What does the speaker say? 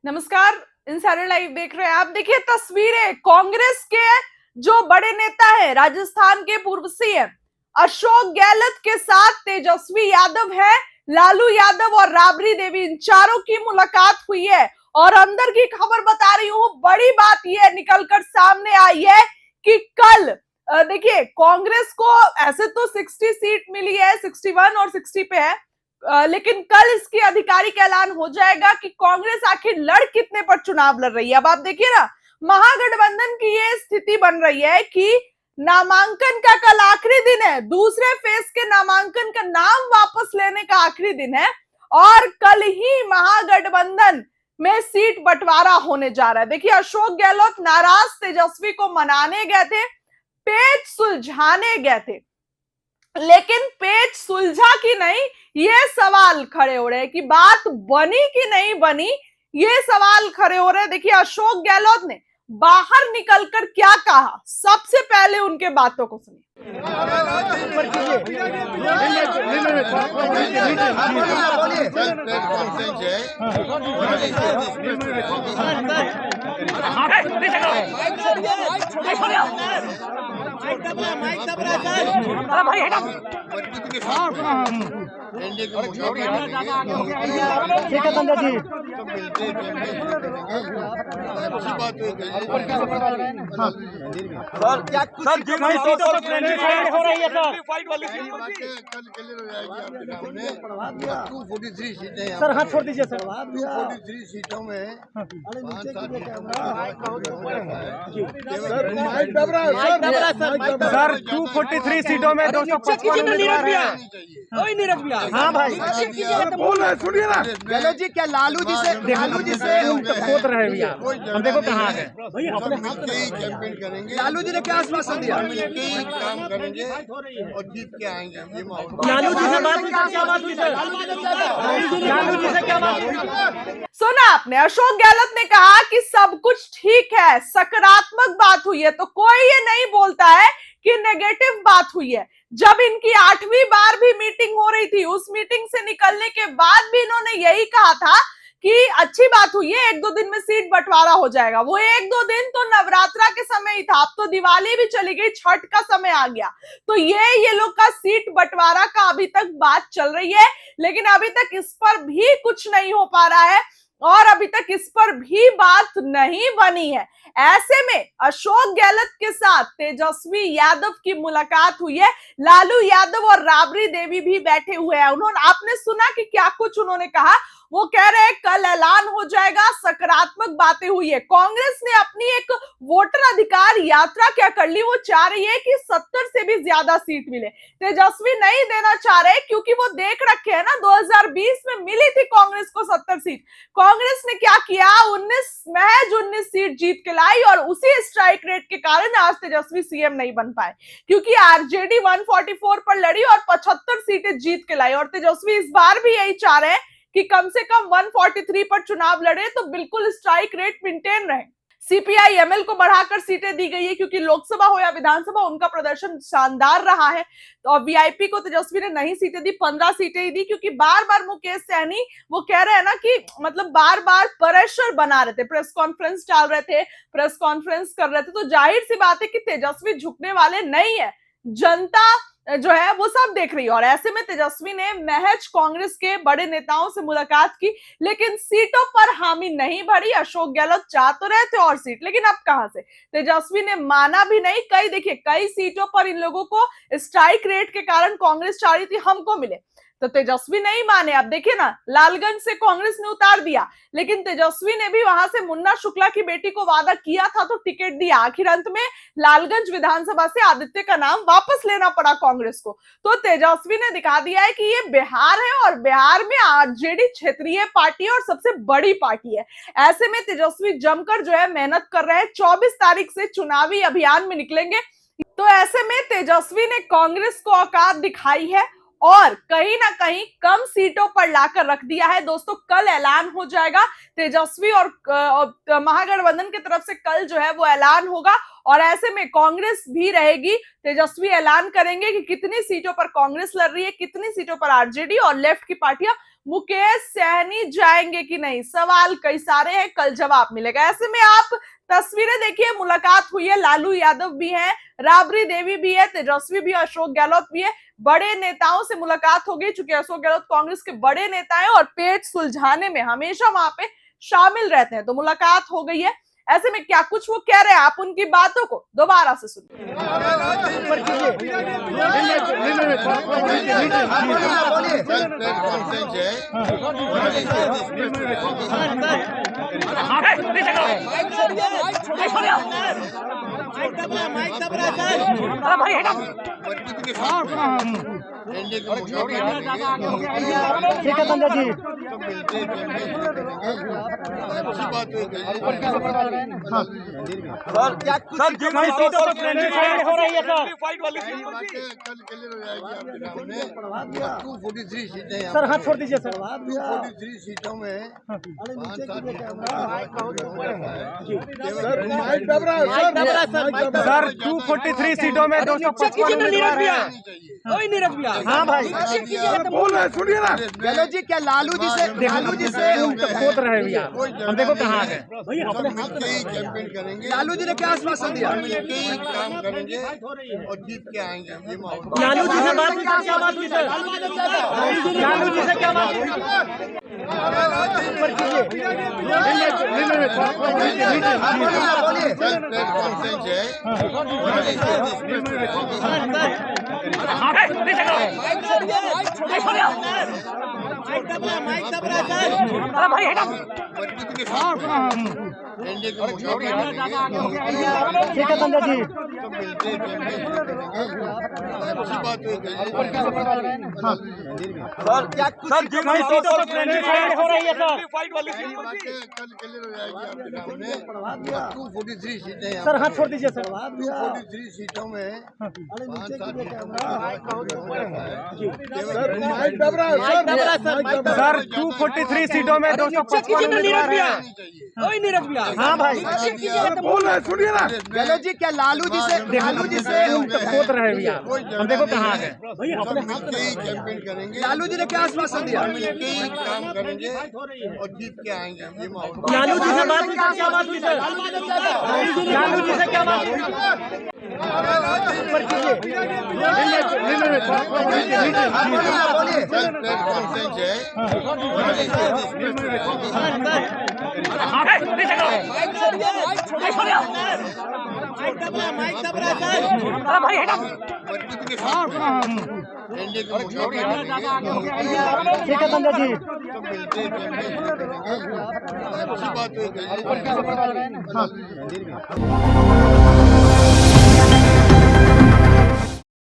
नमस्कार। Insider live देख रहे हैं आप। देखिए तस्वीरें कांग्रेस के जो बड़े नेता है, राजस्थान के पूर्व सीएम अशोक गहलोत के साथ तेजस्वी यादव है, लालू यादव और राबड़ी देवी, इन चारों की मुलाकात हुई है। और अंदर की खबर बता रही हूं, बड़ी बात यह निकलकर सामने आई है कि कल देखिए कांग्रेस को ऐसे तो 60 सीट मिली है, 61 और 60 पे है, लेकिन कल इसकी आधिकारिक ऐलान हो जाएगा कि कांग्रेस आखिर लड़ कितने पर चुनाव लड़ रही है। अब आप देखिए ना, महागठबंधन की ये स्थिति बन रही है कि नामांकन का कल आखिरी दिन है, दूसरे फेज के नामांकन का नाम वापस लेने का आखिरी दिन है और कल ही महागठबंधन में सीट बंटवारा होने जा रहा है। देखिए अशोक गहलोत नाराज तेजस्वी को मनाने गए थे, पेच सुलझाने गए थे, लेकिन पेच सुलझा कि नहीं ये सवाल खड़े हो रहे हैं कि बात बनी कि नहीं बनी, ये सवाल खड़े हो रहे हैं। देखिए अशोक गहलोत ने बाहर निकलकर क्या कहा, सबसे पहले उनके बातों को सुनिए। सर हाथ छोड़ दीजिए सर। 243 सीटों में सर 243 सीटों में 255 हाँ भाई सुनिए ना गहलोत जी, क्या लालू जी से खोद रहे भैया, हम देखो कहाँ है कैंपेन करेंगे। लालू जी ने क्या आश्वासन दिया? मिलके ही काम करेंगे और जीत के आएंगे। ये माहौल लालू जी से बात हुई, क्या बात हुई सर? लालू जी से क्या बात हुई? सुना आपने, अशोक गहलोत ने कहा कि सब कुछ ठीक है, सकारात्मक बात हुई है, तो कोई ये नहीं बोलता है कि नेगेटिव बात हुई है। जब इनकी 8वीं बार भी मीटिंग हो रही थी, उस मीटिंग से निकलने के बाद भी इन्होंने यही कहा था कि अच्छी बात हुई है, 1-2 दिन में सीट बंटवारा हो जाएगा। वो 1-2 दिन तो नवरात्रा के समय ही था, अब तो दिवाली भी चली गई, छठ का समय आ गया, तो ये लोग का सीट बंटवारा का अभी तक बात चल रही है, लेकिन अभी तक इस पर भी कुछ नहीं हो पा रहा है और अभी तक इस पर भी बात नहीं बनी है। ऐसे में अशोक गहलोत के साथ तेजस्वी यादव की मुलाकात हुई है, लालू यादव और राबड़ी देवी भी बैठे हुए हैं। उन्होंने, आपने सुना कि क्या कुछ उन्होंने कहा, वो कह रहे हैं कल ऐलान हो जाएगा, सकारात्मक बातें हुई है। कांग्रेस ने अपनी एक वोटर अधिकार यात्रा क्या कर ली, वो चाह रही है कि 70 से भी ज्यादा सीट मिले। तेजस्वी नहीं देना चाह रहे क्योंकि वो देख रखे हैं ना, 2020 में मिली थी कांग्रेस को 70 सीट। कांग्रेस ने क्या किया, 19 सीट जीत के लाई और उसी स्ट्राइक रेट के कारण आज तेजस्वी सीएम नहीं बन पाए, क्योंकि आरजेडी 144 पर लड़ी और 75 सीटें जीत के लाई। और तेजस्वी इस बार भी यही चाह रहे हैं कि कम से कम 143 पर चुनाव लड़े तो बिल्कुल स्ट्राइक रेट मेंटेन रहे। सीपीआई एमएल को बढ़ाकर सीटें दी गई है क्योंकि लोकसभा हो या विधानसभा उनका प्रदर्शन शानदार रहा है। तो अब वीआईपी को तेजस्वी ने नहीं सीटें दी, 15 सीटें ही दी, क्योंकि बार बार मुकेश सहनी वो कह रहे हैं ना कि मतलब बार बार प्रेशर बना रहे थे, प्रेस कॉन्फ्रेंस डाल रहे थे, प्रेस कॉन्फ्रेंस कर रहे थे, तो जाहिर सी बात है कि तेजस्वी झुकने वाले नहीं है। जनता जो है वो सब देख रही है और ऐसे में तेजस्वी ने महज कांग्रेस के बड़े नेताओं से मुलाकात की, लेकिन सीटों पर हामी नहीं भरी। अशोक गहलोत चाह तो रहे थे और सीट, लेकिन अब कहां से, तेजस्वी ने माना भी नहीं। कई सीटों पर इन लोगों को स्ट्राइक रेट के कारण कांग्रेस चाह रही थी हमको मिले, तो तेजस्वी नहीं माने। अब देखिए ना, लालगंज से कांग्रेस ने उतार दिया, लेकिन तेजस्वी ने भी वहां से मुन्ना शुक्ला की बेटी को वादा किया था तो टिकट दिया। आखिर अंत में लालगंज विधानसभा से आदित्य का नाम वापस लेना पड़ा कांग्रेस को। तो तेजस्वी ने दिखा दिया है कि ये बिहार है और बिहार में आरजेडी क्षेत्रीय पार्टी है और सबसे बड़ी पार्टी है। ऐसे में तेजस्वी जमकर जो है मेहनत कर रहे हैं, 24 तारीख से चुनावी अभियान में निकलेंगे। तो ऐसे में तेजस्वी ने कांग्रेस को औकात दिखाई है और कहीं ना कहीं कम सीटों पर लाकर रख दिया है। दोस्तों कल ऐलान हो जाएगा, तेजस्वी और महागठबंधन की तरफ से कल जो है वो ऐलान होगा और ऐसे में कांग्रेस भी रहेगी। तेजस्वी ऐलान करेंगे कि कितनी सीटों पर कांग्रेस लड़ रही है, कितनी सीटों पर आरजेडी और लेफ्ट की पार्टियां मुकेश सहनी जाएंगे कि नहीं, सवाल कई सारे हैं, कल जवाब मिलेगा। ऐसे में आप तस्वीरें देखिए, मुलाकात हुई है, लालू यादव भी हैं, राबड़ी देवी भी है, तेजस्वी भी, अशोक गहलोत भी है, बड़े नेताओं से मुलाकात हो गई। चूंकि अशोक गहलोत कांग्रेस के बड़े नेता हैं और पेच सुलझाने में हमेशा वहां पे शामिल रहते हैं, तो मुलाकात हो गई है। ऐसे में क्या कुछ वो कह रहे हैं, आप उनकी बातों को दोबारा से सुनिए। ठीक है संजय जी। सर क्या सर कई सीटों पर फ्रेंडली फायर हो रही है सर, फाइट वाली कल क्लियर हो जाएगी आपके सामने। 243 सीटें सर, हाथ छोड़ दीजिए सर। 243 सीटों में सर 243 सीटों में 255 उम्मीदवार हैं। हाँ भाई बोल रहे सुनिए ना। गहलोत जी क्या लालू जी से खोद रहे भैया, हम देखो कहाँ है। मिलके ही कैंपेन करेंगे, लालू जी ने क्या आश्वासन दिया? मिलके ही काम करेंगे और जीत के आएंगे। ये माहौल लालू जी से बात हुई सर, क्या बात हुई सर? लालू जी से क्या बात हुई? ठीक है संजय जी। अच्छी बात सर क्या सर कई सीटों पर फ्रेंडली फायर हो रही है सर, फाइट वाली कल क्लियर हो जाएगी आपके सामने। 243 सीटें सर, हाथ छोड़ दीजिए सर। 243 सीटों में सर 243 सीटों में 255 उम्मीदवार हैं। हाँ भाई बोल रहे सुनिए ना। गहलोत जी क्या लालू जी से खोद रहे भैया, हम देखो कहाँ है। मिलके ही कैंपेन करेंगे, लालू जी ने क्या आश्वासन दिया? मिलके ही काम करेंगे और जीत के आएंगे। ये माहौल लालू जी से बात हुई सर, क्या बात हुई सर? लालू जी से क्या बात हुई? ठीक है संजय जी। अच्छी बात